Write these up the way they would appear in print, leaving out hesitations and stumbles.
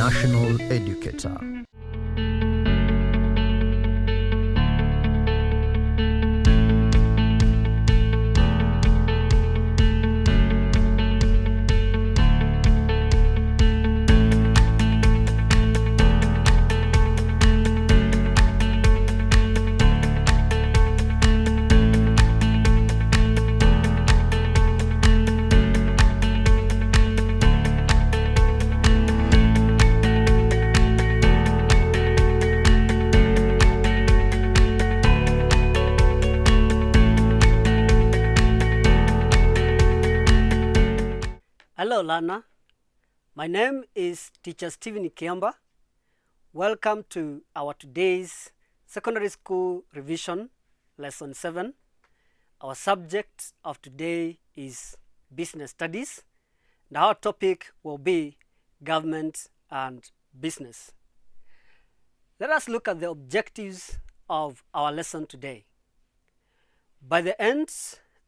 national educator. Hello learner, my name is Teacher Stephen Kiamba. Welcome to our today's secondary school revision lesson 7. Our subject of today is business studies and our topic will be government and business. Let us look at the objectives of our lesson today. By the end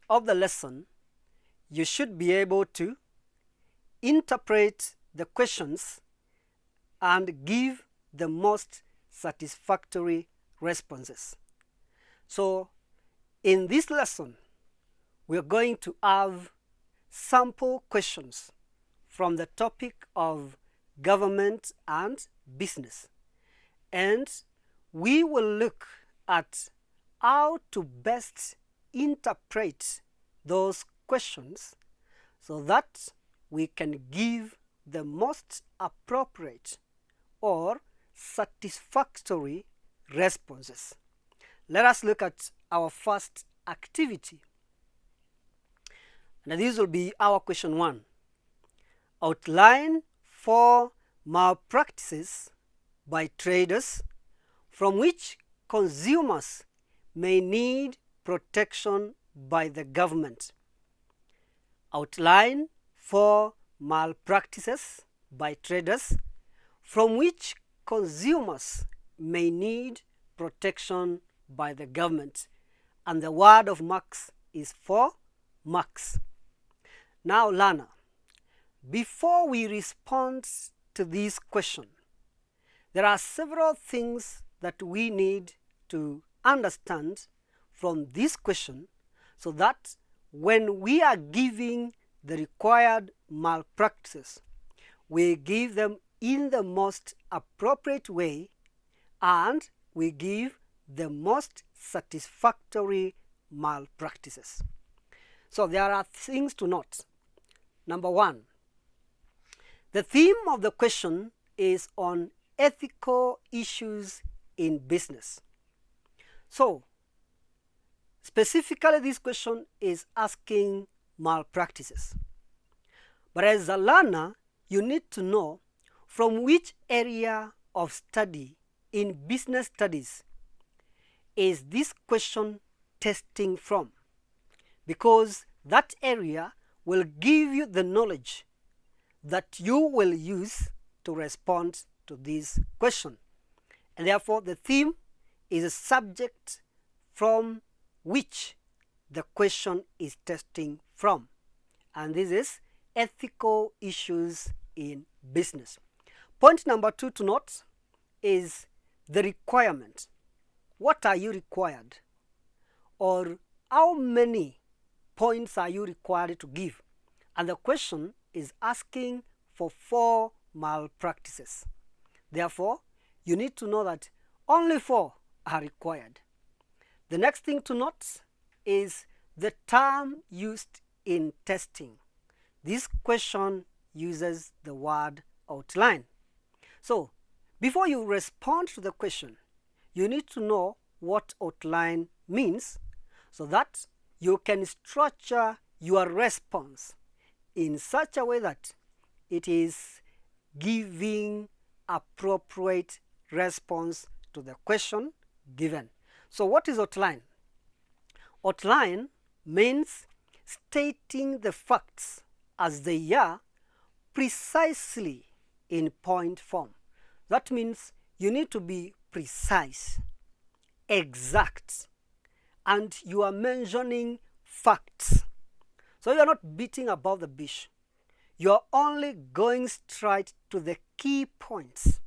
of the lesson, you should be able to interpret the questions and give the most satisfactory responses. So in this lesson, we're going to have sample questions from the topic of government and business. And we will look at how to best interpret those questions so that we can give the most appropriate or satisfactory responses. Let us look at our first activity. Now this will be our question 1. Outline 4 malpractices by traders from which consumers may need protection by the government. Outline 4 malpractices by traders from which consumers may need protection by the government. And the word of marks is 4 marks. Now learner, before we respond to this question, there are several things that we need to understand from this question so that when we are giving the required malpractices, we give them in the most appropriate way and we give the most satisfactory malpractices. So there are things to note. Number 1, the theme of the question is on ethical issues in business. So specifically this question is asking malpractices. But as a learner, you need to know from which area of study in business studies is this question testing from, because that area will give you the knowledge that you will use to respond to this question. And therefore the theme is a subject from which the question is testing from, and this is ethical issues in business. Point number 2 to note is the requirement. What are you required, or how many points are you required to give? And the question is asking for 4 malpractices. Therefore, you need to know that only 4 are required. The next thing to note is the term used in testing. This question uses the word outline. So before you respond to the question, you need to know what outline means so that you can structure your response in such a way that it is giving appropriate response to the question given. So what is outline? Outline means stating the facts as they are precisely in point form. That means you need to be precise, exact, and you are mentioning facts. So you are not beating about the bush. you're only going straight to the key points.